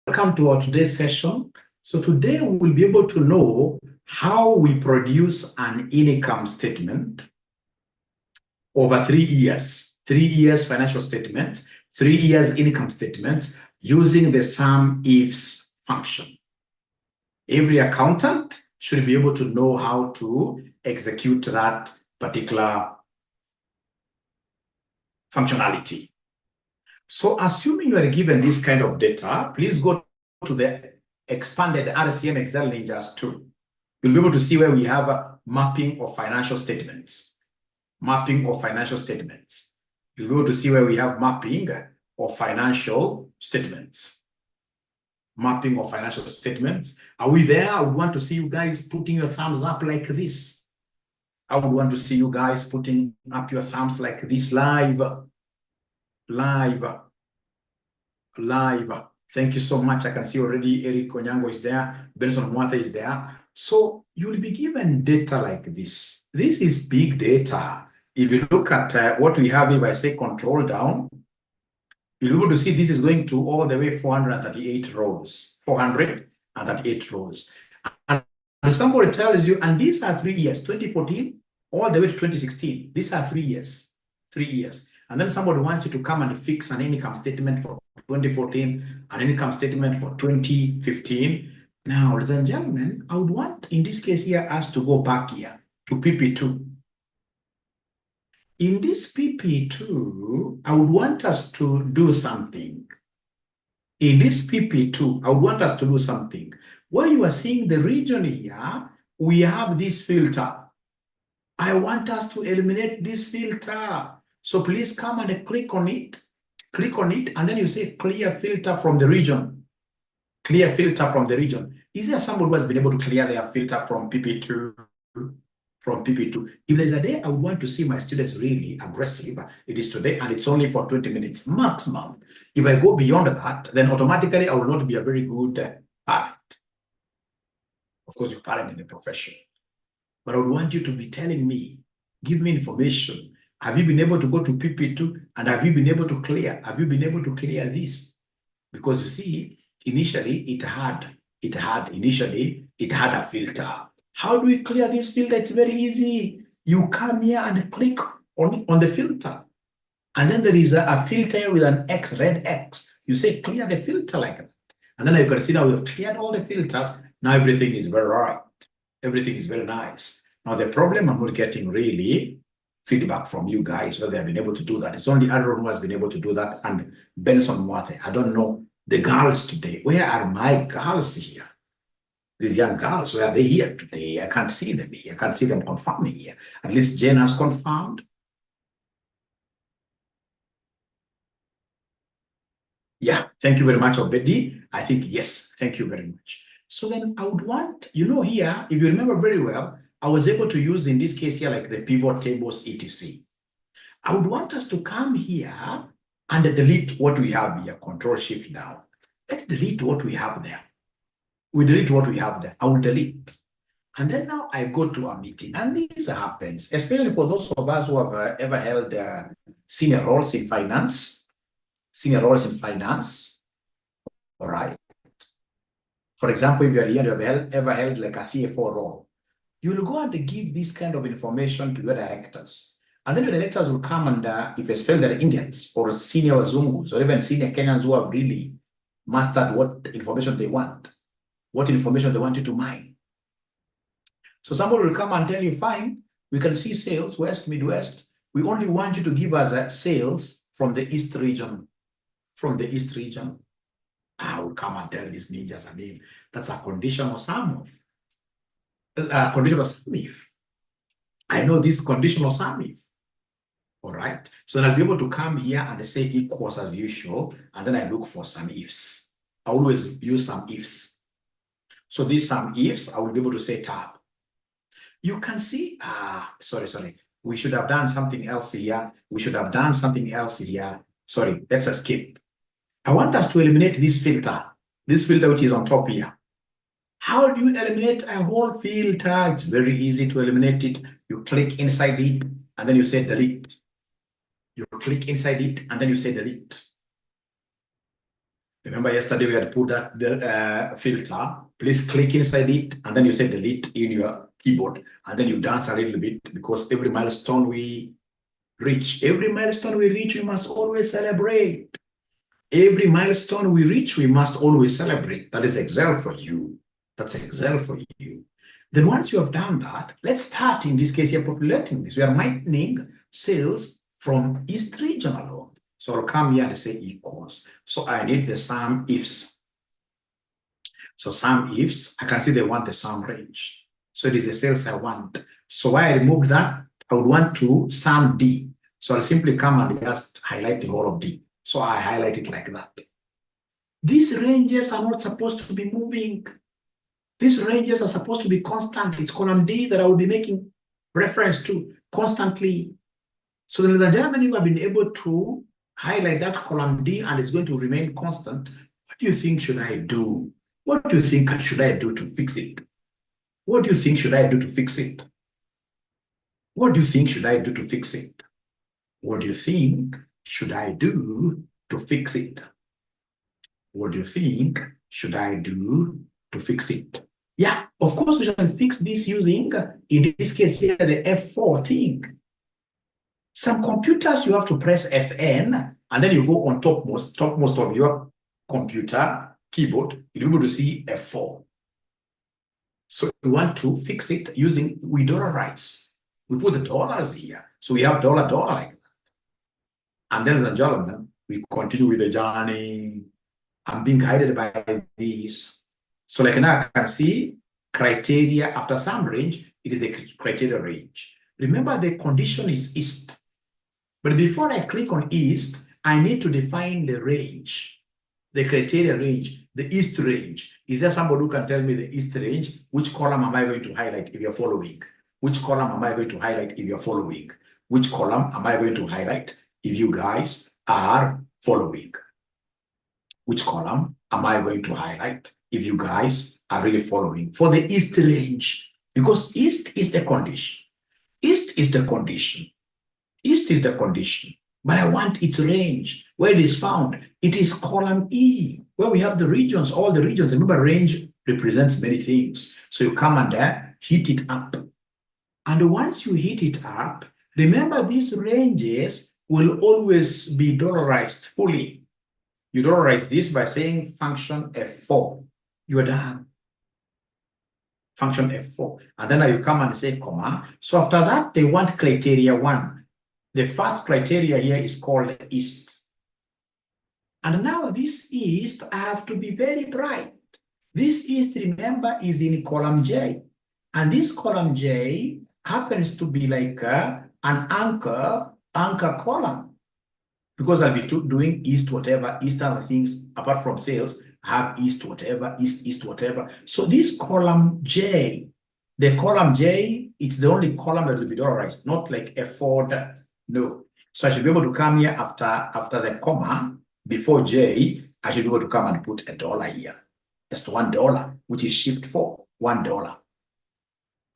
Welcome to our today's session. So today we will be able to know how we produce an income statement over 3 years. 3 years financial statements, 3 years income statements using the sum-ifs function. Every accountant should be able to know how to execute that particular functionality. So assuming you are given this kind of data, please go to the expanded RCM Excel Ninjas 2. You'll be able to see where we have a mapping of financial statements. Mapping of financial statements. You'll be able to see where we have mapping of financial statements. Mapping of financial statements. Are we there? I would want to see you guys putting your thumbs up like this. I would want to see you guys putting up your thumbs like this live. Live. Thank you so much. I can see already Eric Onyango is there. Benson Mwata is there. So you will be given data like this. This is big data. If you look at what we have, if I say control down, you'll be able to see this is going to all the way 438 rows. 438 rows. And somebody tells you, and these are 3 years, 2014 all the way to 2016. These are 3 years. 3 years. And then somebody wants you to come and fix an income statement for 2014, an income statement for 2015. Now, ladies and gentlemen, I would want, in this case here, us to go back here to PP2. In this PP2, I would want us to do something. In this PP2, I would want us to do something. Where you are seeing the region here, we have this filter. I want us to eliminate this filter. So please come and click on it, and then you say clear filter from the region. Clear filter from the region. Is there somebody who has been able to clear their filter from PP2? From PP2. If there's a day I would want to see my students really aggressive, it is today, and it's only for 20 minutes maximum. If I go beyond that, then automatically I will not be a very good parent. Of course, you're parent in the profession. But I would want you to be telling me, give me information. Have you been able to go to PP2 and have you been able to clear? Have you been able to clear this? Because you see, initially it had a filter. How do we clear this filter? It's very easy. You come here and click on the filter. And then there is a filter with an X, red X. You say clear the filter like that. And then you can see now we've cleared all the filters. Now everything is very right. Everything is very nice. Now the problem, I'm not getting really feedback from you guys whether they've been able to do that. It's only Aaron who has been able to do that, and Benson Mwate. I don't know the girls today. Where are my girls here? These young girls, where are they here today? I can't see them here. I can't see them confirming here. At least Jen has confirmed. Yeah, thank you very much, Obedi. I think yes, thank you very much. So then I would want, here, if you remember very well, I was able to use, in this case here, like the pivot tables, etc. I would want us to come here and delete what we have here, Control Shift down. Let's delete what we have there. We delete what we have there. I will delete. And then now I go to a meeting. And this happens, especially for those of us who have ever held senior roles in finance. Senior roles in finance. All right. For example, if you're here, you've ever held like a CFO role. You'll go and give this kind of information to your directors. And then the directors will come and, if especially they're Indians or senior Zungus or even senior Kenyans who have really mastered what information they want you to mine. So somebody will come and tell you, fine, we can see sales, West, Midwest. We only want you to give us sales from the East region. From the East region. I will come and tell these ninjas, I mean, that's a conditional sum of. Conditional sum if. I know this conditional sum if. All right. So I'll be able to come here and say equals as usual, and then I look for some ifs. I always use some ifs. So these some ifs, I will be able to say tab. You can see, sorry. We should have done something else here. Sorry, let's escape. I want us to eliminate this filter which is on top here. How do you eliminate a whole filter? It's very easy to eliminate it. You click inside it, and then you say delete. You click inside it, and then you say delete. Remember yesterday we had put that the filter. Please click inside it, and then you say delete in your keyboard, and then you dance a little bit, because every milestone we reach, we must always celebrate. Every milestone we reach, we must always celebrate. That is Excel for you. That's Excel for you. Then once you have done that, let's start in this case here populating this. We are mining sales from East region alone. So I'll come here and say equals. So I need the sum ifs. So sum ifs, I can see they want the sum range. So it is the sales I want. So why I removed that, I would want to sum D. So I'll simply come and just highlight the whole of D. So I highlight it like that. These ranges are not supposed to be moving. These ranges are supposed to be constant. It's column D that I will be making reference to constantly. So ladies and gentlemen, if I've been able to highlight that column D and it's going to remain constant, what do you think should I do? What do you think should I do to fix it? What do you think should I do to fix it? What do you think should I do to fix it? What do you think should I do to fix it? What do you think should I do to fix it? Yeah, of course, we can fix this using, in this case here, the F4 thing. Some computers, you have to press Fn, and then you go on topmost of your computer keyboard, you'll be able to see F4. So we want to fix it using, we dollarize. We put the dollars here. So we have dollar like that. And then, ladies and gentlemen, we continue with the journey. I'm being guided by this. So like now I can see criteria after some range, it is a criteria range. Remember the condition is East. But before I click on East, I need to define the range, the criteria range, the East range. Is there somebody who can tell me the East range? Which column am I going to highlight if you're following? Which column am I going to highlight if you're following? Which column am I going to highlight if you guys are following? Which column am I going to highlight if you guys are really following? For the East range, because East is the condition. East is the condition. East is the condition. But I want its range. Where it is found, it is column E, where we have the regions, all the regions. Remember, range represents many things. So you come and heat it up. And once you heat it up, remember these ranges will always be dollarized fully. You dollarize this by saying function F4. You are done. Function F4. And then you come and say comma. So after that, they want criteria 1. The first criteria here is called East. And now this East, I have to be very bright. This East, remember, is in column J. And this column J happens to be like an anchor column. Because I'll be doing East whatever, East other things, apart from sales, have East whatever, East whatever. So this column J, the column J, it's the only column that will be dollarized, not like F4. No. So I should be able to come here after the comma, before J, I should be able to come and put $1 here. Just $1, which is shift 4, $1.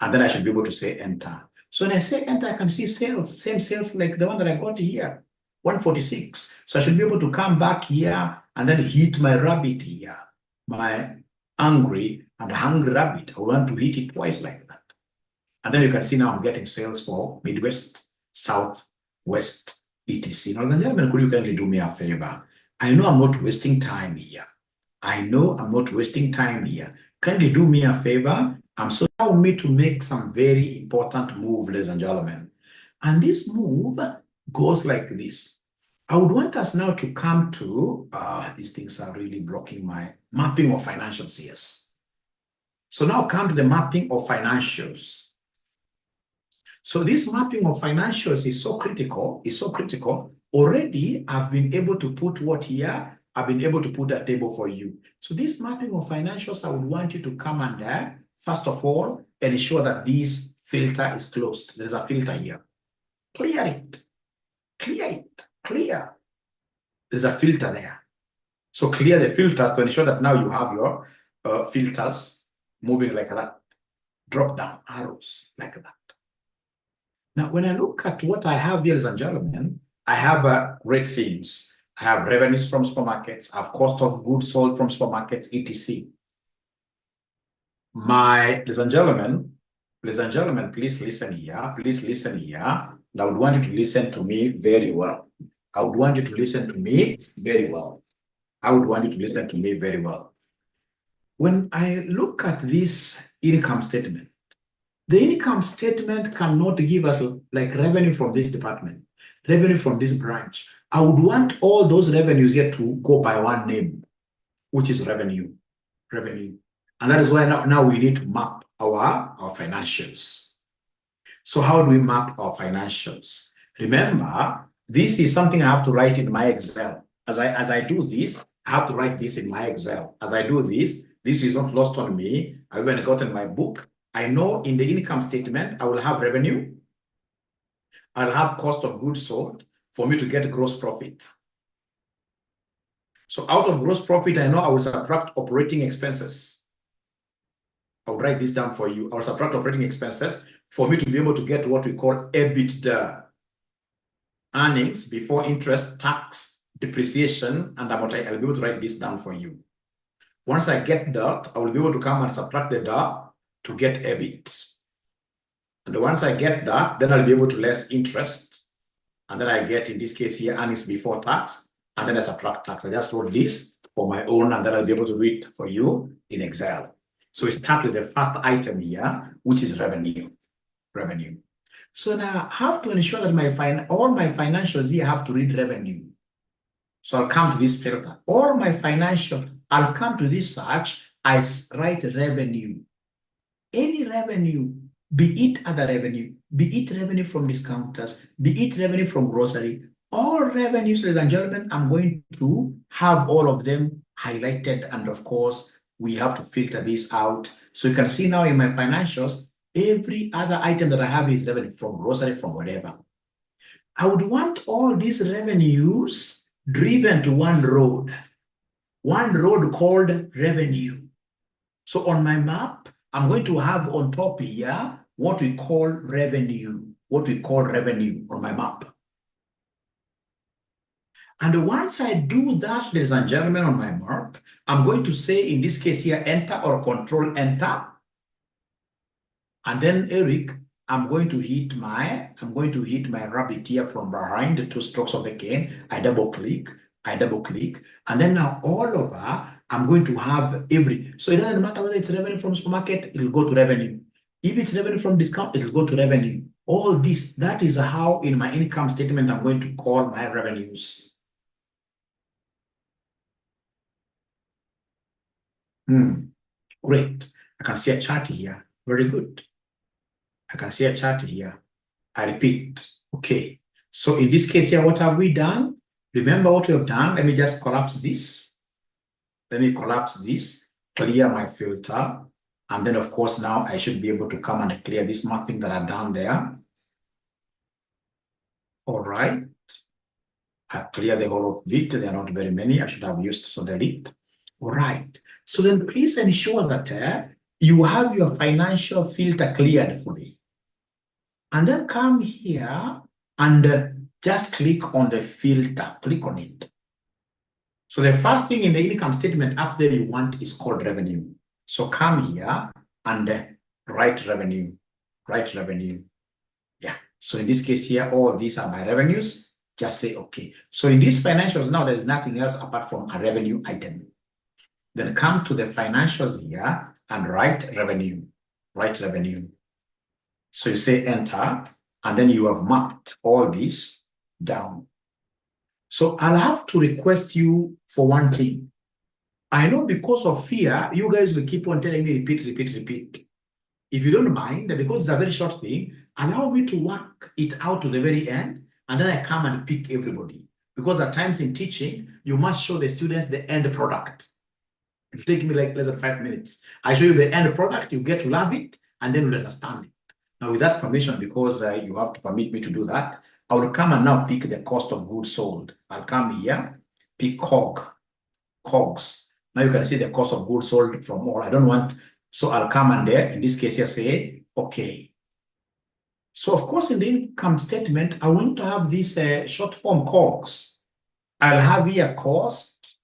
And then I should be able to say enter. So when I say enter, I can see sales, same sales like the one that I got here, 146. So I should be able to come back here and then hit my rabbit here, my angry and hungry rabbit. I want to hit it twice like that. And then you can see now I'm getting sales for Midwest, South, West, etc. Now, gentlemen, could you kindly do me a favor? I know I'm not wasting time here. Kindly do me a favor. So allow me to make some very important move, ladies and gentlemen. And this move goes like this. I would want us now to come to, these things are really blocking my mapping of financials, yes. So now come to the mapping of financials. So this mapping of financials is so critical, Already, I've been able to put what here? I've been able to put a table for you. So this mapping of financials, I would want you to come under, first of all, ensure that this filter is closed. There's a filter here. Clear it. Clear. There's a filter there. So clear the filters to ensure that now you have your filters moving like that. Drop down arrows like that. Now, when I look at what I have here, ladies and gentlemen, I have great things. I have revenues from supermarkets, I have cost of goods sold from supermarkets, etc. Ladies and gentlemen, please listen here. Please listen here. And I would want you to listen to me very well. I would want you to listen to me very well. I would want you to listen to me very well. When I look at this income statement, the income statement cannot give us like revenue from this department, revenue from this branch. I would want all those revenues here to go by one name, which is revenue. And that is why now we need to map our financials. So how do we map our financials? Remember, this is something I have to write in my Excel. As I do this, I have to write this in my Excel. As I do this is not lost on me. I even got in my book. I know in the income statement, I will have revenue. I'll have cost of goods sold for me to get gross profit. So out of gross profit, I know I will subtract operating expenses. I'll write this down for you. I'll subtract operating expenses for me to be able to get what we call EBITDA. Earnings before interest, tax, depreciation, and amortization. I'll be able to write this down for you. Once I get that, I will be able to come and subtract the DA to get EBIT. And once I get that, then I'll be able to less interest. And then I get, in this case here, earnings before tax. And then I subtract tax. I just wrote this for my own, and then I'll be able to read for you in Excel. So we start with the first item here, which is revenue. So now I have to ensure that all my financials here have to read revenue. So I'll come to this filter. All my financial, I'll come to this search. I write revenue. Any revenue, be it other revenue, be it revenue from discounters, be it revenue from grocery, all revenues, ladies and gentlemen, I'm going to have all of them highlighted. And of course, we have to filter this out. So you can see now in my financials, every other item that I have is revenue from grocery, from whatever. I would want all these revenues driven to one road called revenue. So on my map, I'm going to have on top here what we call revenue on my map. And once I do that, ladies and gentlemen, on my map, I'm going to say, in this case here, enter or control enter. And then Eric, I'm going to hit my rabbit here from behind the two strokes of the cane. I double click. And then now all over, I'm going to have so it doesn't matter whether it's revenue from supermarket, it will go to revenue. If it's revenue from discount, it will go to revenue. All this, that is how in my income statement, I'm going to call my revenues. Great. I can see a chart here. Very good. I can see a chart here. I repeat. Okay. So in this case here, what have we done? Remember what we have done. Let me just collapse this. Let me collapse this, clear my filter. And then, of course, now I should be able to come and clear this mapping that I've done there. All right. I clear the whole of it. There are not very many. I should have used, so delete. All right. So then please ensure that you have your financial filter cleared fully. And then come here and just click on the filter. Click on it. So the first thing in the income statement up there you want is called revenue. So come here and write revenue. Yeah. So in this case here, all these are my revenues. Just say okay. So in these financials now, there is nothing else apart from a revenue item. Then come to the financials here and write revenue. So you say enter, and then you have mapped all this down. So I'll have to request you for one thing. I know because of fear, you guys will keep on telling me repeat. If you don't mind, because it's a very short thing, allow me to work it out to the very end, and then I come and pick everybody. Because at times in teaching, you must show the students the end product. It will take me like less than 5 minutes. I show you the end product, you get to love it, and then you'll understand it. Now, with that permission, because you have to permit me to do that, I will come and now pick the cost of goods sold. I'll come here, pick COGS. Now you can see the cost of goods sold from all. I don't want, so I'll come and there, in this case here, say, okay. So of course, in the income statement, I want to have this short form COGS. I'll have here cost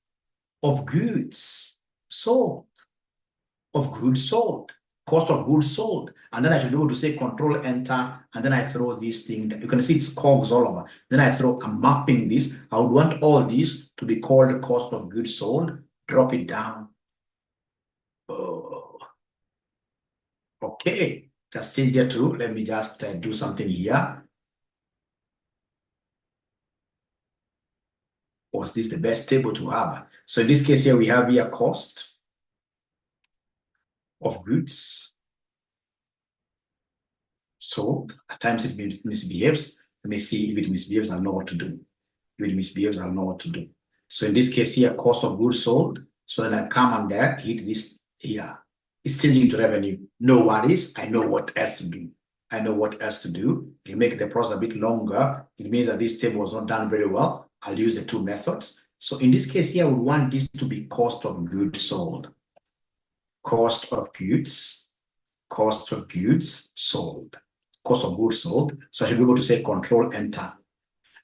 of goods sold, cost of goods sold. And then I should be able to say control enter, and then I throw this thing. You can see it's cogs all over. Then I'm mapping this. I would want all these to be called cost of goods sold. Drop it down. Oh. Okay, just change here too. Let me just do something here. Was this the best table to have? So in this case here, we have here cost of goods. So at times it misbehaves. Let me see if it misbehaves, I'll know what to do. If it misbehaves, I'll know what to do. So in this case here, cost of goods sold. So then I come on there, hit this here. It's changing to revenue. No worries. I know what else to do. You make the process a bit longer. It means that this table was not done very well. I'll use the two methods. So in this case here, we want this to be cost of goods sold. Cost of goods sold. Cost of goods sold. So I should be able to say control enter.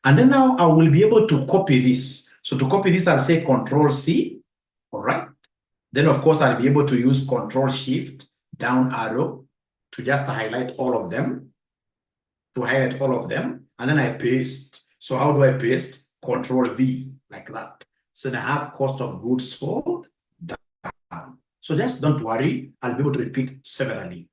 And then now I will be able to copy this. So to copy this, I'll say control C. All right. Then of course, I'll be able to use control shift down arrow to just highlight all of them. And then I paste. So how do I paste? Control V, like that. So then I have cost of goods sold down. So just don't worry. I'll be able to repeat severally.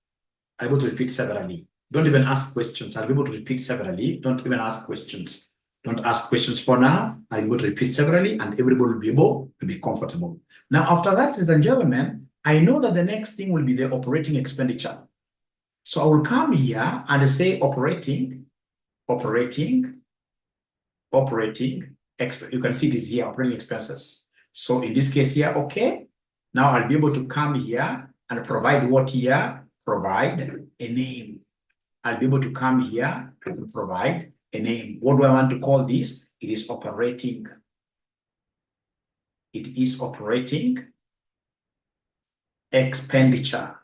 Don't even ask questions. I'll be able to repeat severally. Don't even ask questions. Don't ask questions for now. I'll be able to repeat severally, and everybody will be able to be comfortable. Now, after that, ladies and gentlemen, I know that the next thing will be the operating expenditure. So I will come here and say operating. You can see this here, operating expenses. So in this case here, okay. Now I'll be able to come here and provide what here? Provide a name. I'll be able to come here and provide a name. What do I want to call this? It is operating. Expenditure.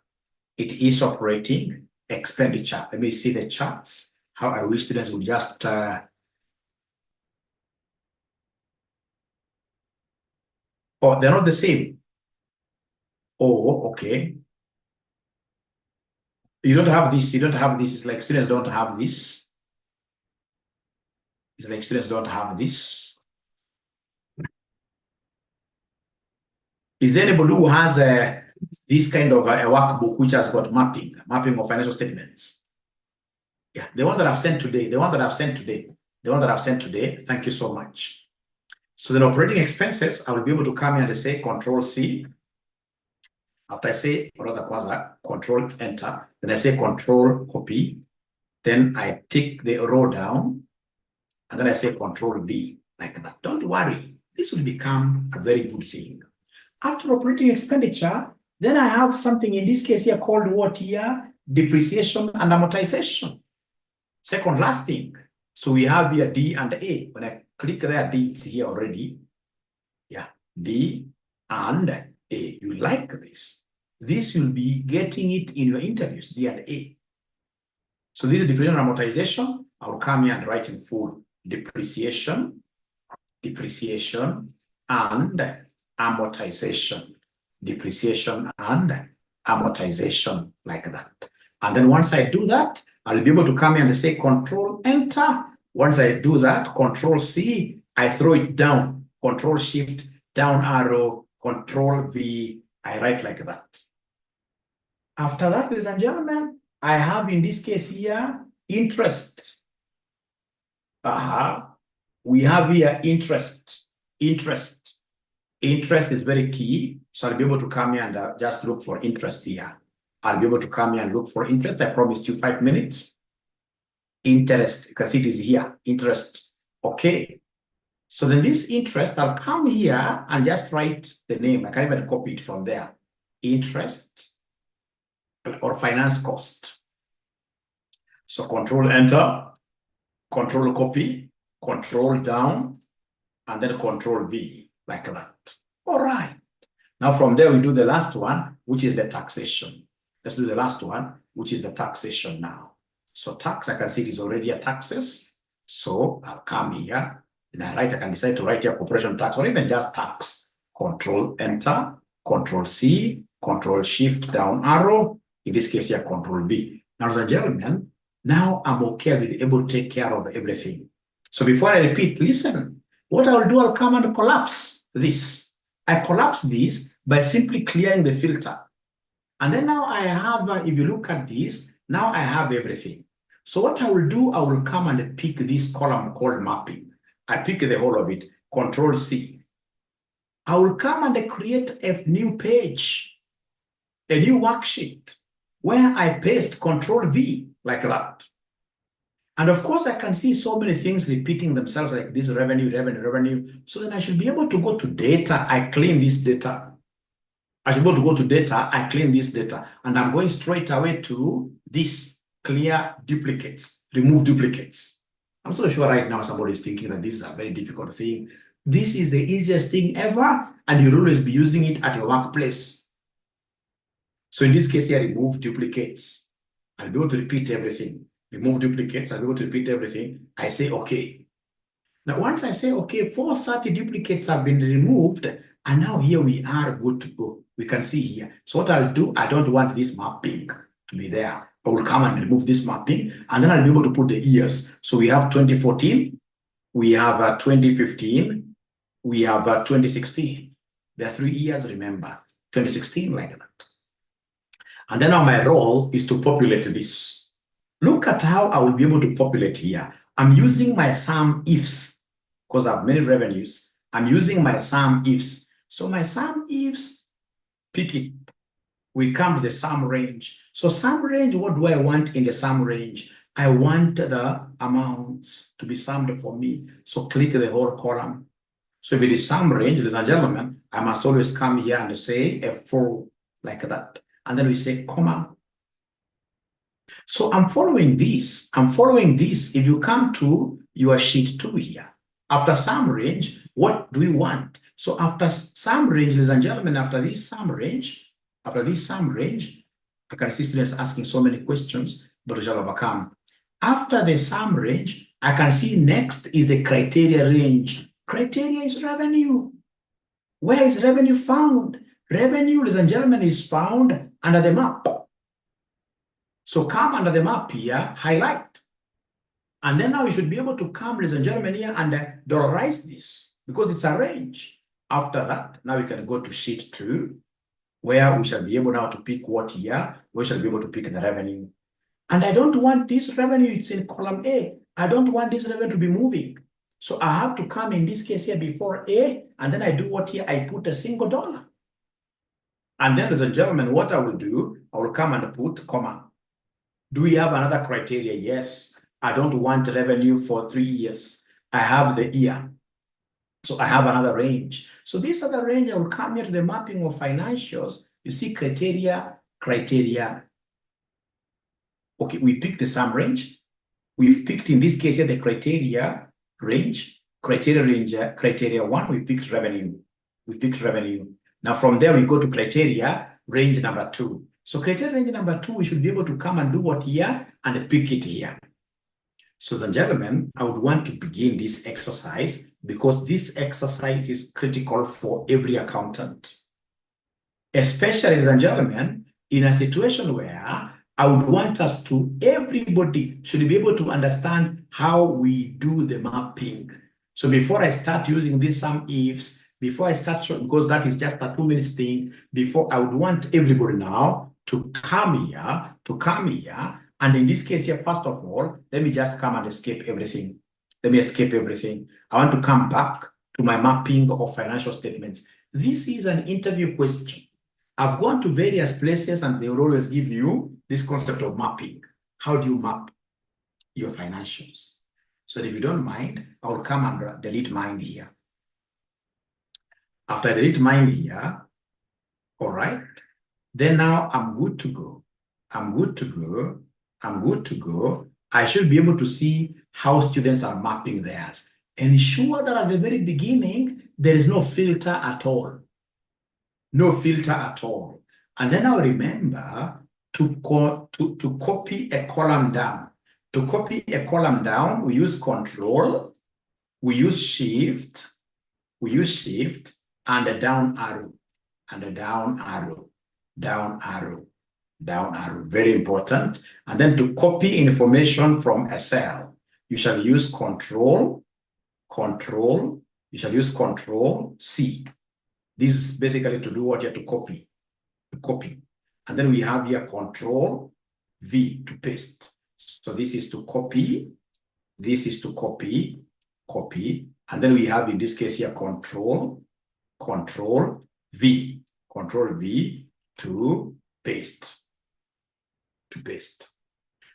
Let me see the charts. How I wish students would just oh, they're not the same. Oh, okay. You don't have this. It's like students don't have this. Is there anybody who has this kind of a workbook which has got mapping of financial statements? Yeah, the one that I've sent today. Thank you so much. So then operating expenses, I will be able to come here and say Control C. After I say, or rather, Control Enter, then I say Control Copy. Then I take the row down, and then I say Control V, like that. Don't worry, this will become a very good thing. After operating expenditure, then I have something in this case here called what here? Depreciation and amortization. Second last thing. So we have here D and A. When I click there, D, it's here already. Yeah, D and A. You like this. This will be getting it in your interviews, D and A. So this is depreciation and amortization. I'll come here and write in full depreciation and amortization. Like that. And then once I do that, I'll be able to come here and say Control Enter. Once I do that, Control C, I throw it down. Control Shift, down arrow, Control V, I write like that. After that, ladies and gentlemen, I have in this case here, interest. We have here interest. Interest is very key. So I'll be able to come here and just look for interest here. I'll be able to come here and look for interest. I promised you 5 minutes. Interest, you can see it is here, interest. Okay. So then this interest, I'll come here and just write the name. I can even copy it from there. Interest or finance cost. So Control Enter, Control Copy, Control Down, and then Control V, like that. All right. Now from there, we do the last one, which is the taxation. Let's do the last one, which is the taxation now. So tax, I can see it is already a taxes. So I'll come here. I can decide to write here corporation tax or even just tax. Control Enter, Control C, Control Shift down arrow. In this case here, Control V. Now, ladies and gentlemen, now I'm okay with able to take care of everything. So before I repeat, listen, what I'll do, I'll come and collapse this. I collapse this by simply clearing the filter. And then now I have, if you look at this, now I have everything. So what I will do, I will come and pick this column called mapping. I pick the whole of it, Control C. I will come and create a new page, a new worksheet, where I paste Control V like that. And of course, I can see so many things repeating themselves like this revenue. So then I should be able to go to data. I clean this data. I should be able to go to data. I clean this data. And I'm going straight away to this clear duplicates, remove duplicates. I'm so sure right now somebody is thinking that this is a very difficult thing. This is the easiest thing ever, and you'll always be using it at your workplace. So in this case here, remove duplicates. I'll be able to repeat everything. Remove duplicates, I'll be able to repeat everything. I say okay. Now once I say okay, 430 duplicates have been removed, and now here we are good to go. We can see here. So what I'll do, I don't want this mapping to be there. I will come and remove this mapping, and then I'll be able to put the years. So we have 2014, we have 2015, we have 2016. There are 3 years, remember, 2016 like that. And then now my role is to populate this. Look at how I will be able to populate here. I'm using my sum ifs because I have many revenues. I'm using my sum ifs. So my sum ifs, pick it. We come to the sum range. So sum range, what do I want in the sum range? I want the amounts to be summed for me. So click the whole column. So if it is sum range, ladies and gentlemen, I must always come here and say F4 like that. And then we say comma. So I'm following this. If you come to your sheet 2 here, after sum range, what do we want? So after sum range, ladies and gentlemen, after this sum range, I can see students asking so many questions, but we shall overcome. After the sum range, I can see next is the criteria range. Criteria is revenue. Where is revenue found? Revenue, ladies and gentlemen, is found under the map. So come under the map here, highlight. And then now you should be able to come, ladies and gentlemen, here and dollarize this because it's a range. After that, now we can go to sheet 2, where we shall be able now to pick what here. We shall be able to pick the revenue. And I don't want this revenue, it's in column A. I don't want this revenue to be moving. So I have to come in this case here before A, and then I do what here? I put a single dollar. And then, ladies and gentlemen, what I will do, I will come and put comma. Do we have another criteria? Yes. I don't want revenue for 3 years. I have the year. So I have another range. So this other range, I will come here to the mapping of financials. You see criteria. Okay, we picked the sum range. We've picked, in this case here, the criteria range. Criteria 1, we picked revenue. Now from there, we go to criteria range number 2. So criteria range number 2, we should be able to come and do what here and pick it here. So, ladies and gentlemen, I would want to begin this exercise because this exercise is critical for every accountant. Especially, ladies and gentlemen, in a situation where I would want us to, everybody should be able to understand how we do the mapping. So before I start using these sum ifs, before I start, because that is just a 2 minutes thing, before I would want everybody now to come here, and in this case here, first of all, let me just come and escape everything. I want to come back to my mapping of financial statements. This is an interview question. I've gone to various places and they will always give you this concept of mapping. How do you map your financials? So if you don't mind, I will come and delete mine here. After I delete mine here, all right, then now I'm good to go. I should be able to see how students are mapping theirs. Ensure that at the very beginning, there is no filter at all. And then I'll remember to copy a column down. To copy a column down, we use Control. we use shift and a down arrow, down arrow. Very important. And then to copy information from a cell, you shall use control C. This is basically to do what you have to copy. And then we have here control V to paste. So this is to copy, and then we have in this case here control V to paste.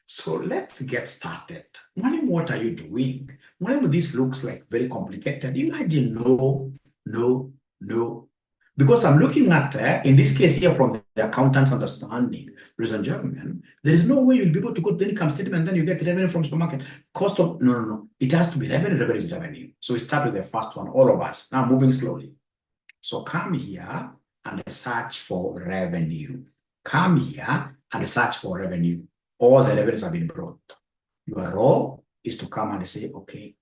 So let's get started. Mwalimu, what are you doing? Mwalimu, this looks like very complicated. Imagine no. Because I'm looking at, in this case here, from the accountant's understanding, ladies and gentlemen, there is no way you'll be able to go to the income statement and then you get revenue from supermarket. Cost of, no. It has to be revenue is revenue. So we start with the first one, all of us. Now moving slowly. So come here and search for revenue. All the revenues have been brought. Your role is to come and say, okay.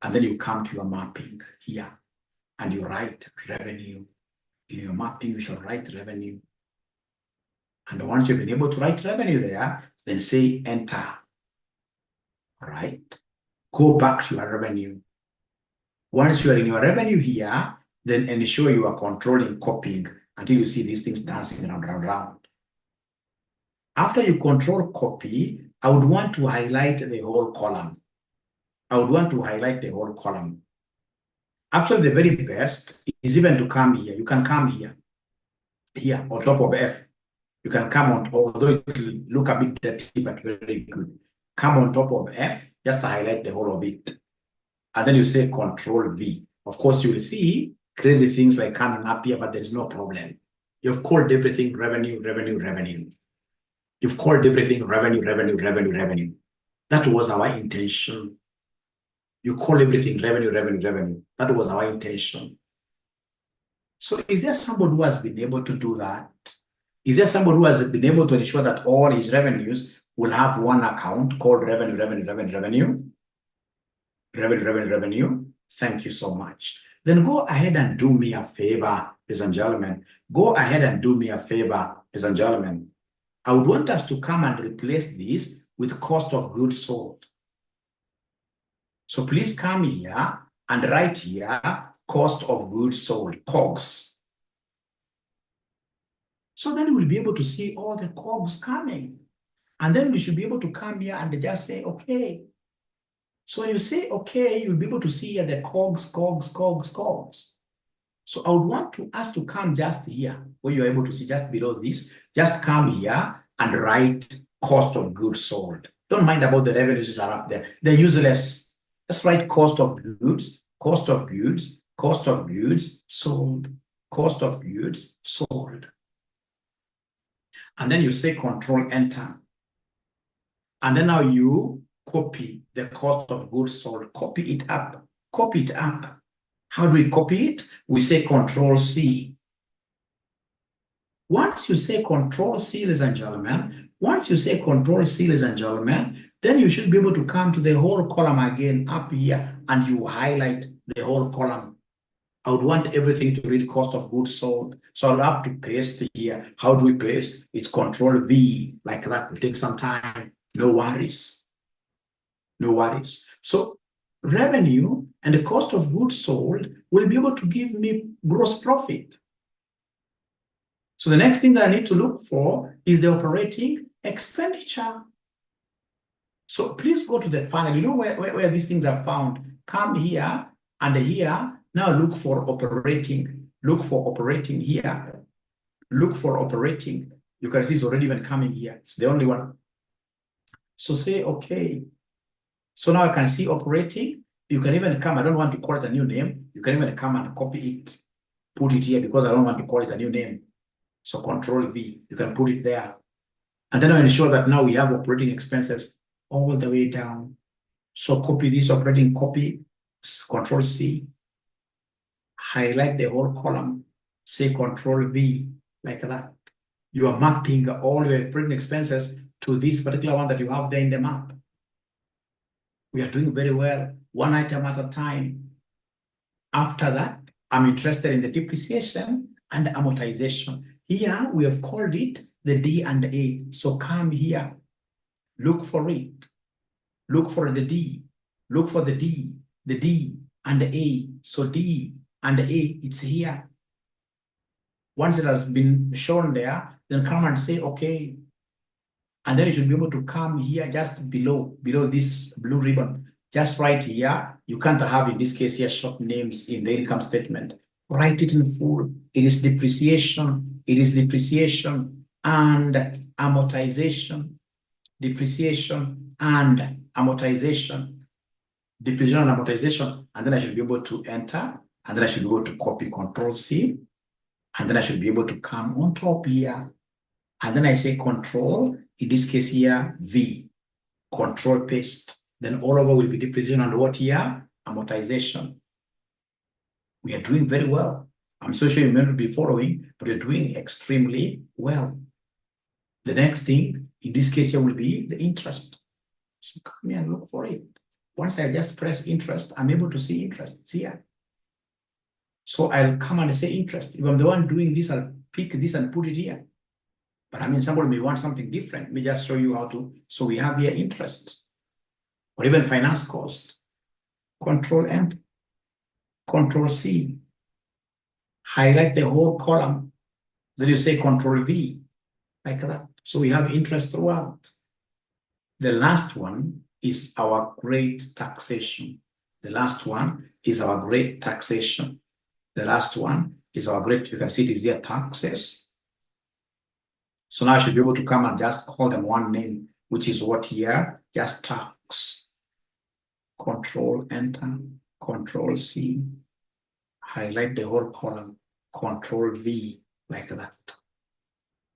And then you come to your mapping here. And you write revenue. In your mapping, you shall write revenue. And once you've been able to write revenue there, then say enter. All right. Go back to your revenue. Once you are in your revenue here, then ensure you are controlling copying until you see these things dancing round. After you control copy, I would want to highlight the whole column. Actually, the very best is even to come here. You can come here on top of F. You can come on, although it will look a bit dirty, but very good. Come on top of F, just to highlight the whole of it. And then you say Control V. Of course, you will see crazy things like coming up here, but there is no problem. You've called everything revenue. You've called everything revenue. That was our intention. You call everything revenue. That was our intention. So is there somebody who has been able to do that? Is there somebody who has been able to ensure that all his revenues will have one account called revenue? Thank you so much. Then go ahead and do me a favor, ladies and gentlemen. I would want us to come and replace this with cost of goods sold. So please come here and write here cost of goods sold, COGS. So then we'll be able to see all the COGS coming. And then we should be able to come here and just say, okay. So when you say, okay, you'll be able to see here the COGS. So I would want us to come just here, where you're able to see just below this. Just come here and write cost of goods sold. Don't mind about the revenues that are up there. They're useless. Let's write cost of goods sold. And then you say Control Enter. And then now you copy the cost of goods sold. Copy it up. How do we copy it? We say Control C. Once you say Control C, ladies and gentlemen, then you should be able to come to the whole column again up here and you highlight the whole column. I would want everything to read cost of goods sold. So I'll have to paste here. How do we paste? It's Control V, like that. Will take some time. No worries. So revenue and the cost of goods sold will be able to give me gross profit. So the next thing that I need to look for is the operating expenditure. So please go to the funnel. You know where these things are found. Come here and here. Now look for operating. Look for operating here. You can see it's already even coming here. It's the only one. So say, okay. So now I can see operating. You can even come. I don't want to call it a new name. You can even come and copy it. Put it here because I don't want to call it a new name. So Control V. You can put it there. And then I ensure that now we have operating expenses all the way down. So copy this operating, Control C. Highlight the whole column. Say Control V, like that. You are mapping all your operating expenses to this particular one that you have there in the map. We are doing very well, one item at a time. After that, I'm interested in the depreciation and amortization. Here, we have called it the D and A. So come here, look for it. Look for the D, look for the D and the A. So D and A, it's here. Once it has been shown there, then come and say, okay. And then you should be able to come here just below this blue ribbon. Just right here, you can't have, in this case here, short names in the income statement. Write it in full. It is depreciation. It is depreciation and amortization. Depreciation and amortization. Depreciation and amortization. And then I should be able to enter. And then I should be able to copy Control-C. And then I should be able to come on top here. And then I say Control, in this case here, V. Control paste. Then all over will be depreciation and what here? Amortization. We are doing very well. I'm so sure you may not be following, but you're doing extremely well. The next thing, in this case here, will be the interest. So come here and look for it. Once I just press interest, I'm able to see interest. It's here. So I'll come and say interest. If I'm the one doing this, I'll pick this and put it here. But I mean, somebody may want something different. Let me just show you how to. So we have here interest, or even finance cost. Control Enter, Control C. Highlight the whole column. Then you say Control V, like that. So we have interest throughout. The last one is our great taxation. The last one is our great taxation. The last one is our great, you can see it is here, taxes. So now I should be able to come and just call them one name, which is what here? Just tax. Control Enter, Control C. Highlight the whole column, Control V, like that.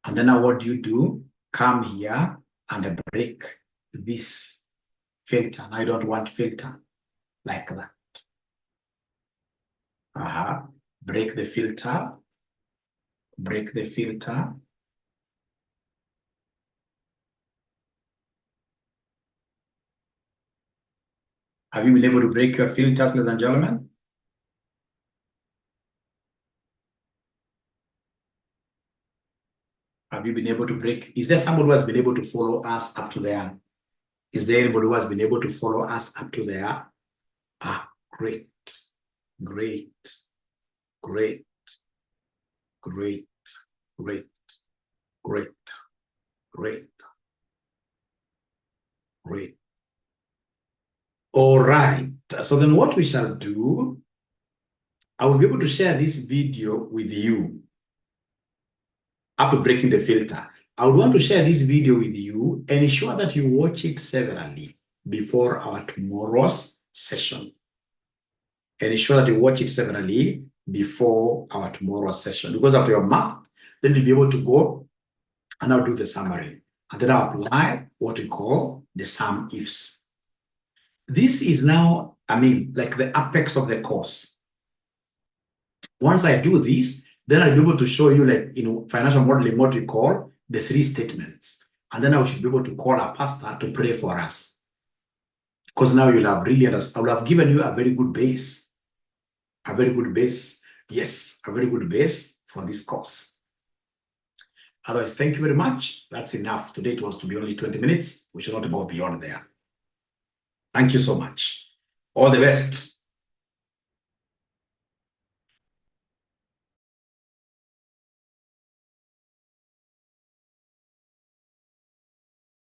And then now what do? Come here and break this filter. Now I don't want filter, like that. Break the filter. Break the filter. Have you been able to break your filters, ladies and gentlemen? Have you been able to break? Is there somebody who has been able to follow us up to there? Is there anybody who has been able to follow us up to there? Great, great, great, great, great, great, great, great. All right. So then what we shall do, I will be able to share this video with you after breaking the filter. I would want to share this video with you and ensure that you watch it severally before our tomorrow's session. And ensure that you watch it severally before our tomorrow's session. Because after your mark, then you'll be able to go and I'll do the summary. And then I'll apply what we call the sum ifs. This is now, like the apex of the course. Once I do this, then I'll be able to show you, like, financial modeling, what we call the 3 statements. And then I should be able to call our pastor to pray for us. Because now you'll have really understood. I will have given you a very good base. A very good base. Yes, a very good base for this course. Otherwise, thank you very much. That's enough. Today it was to be only 20 minutes. We should not go beyond there. Thank you so much. All the best.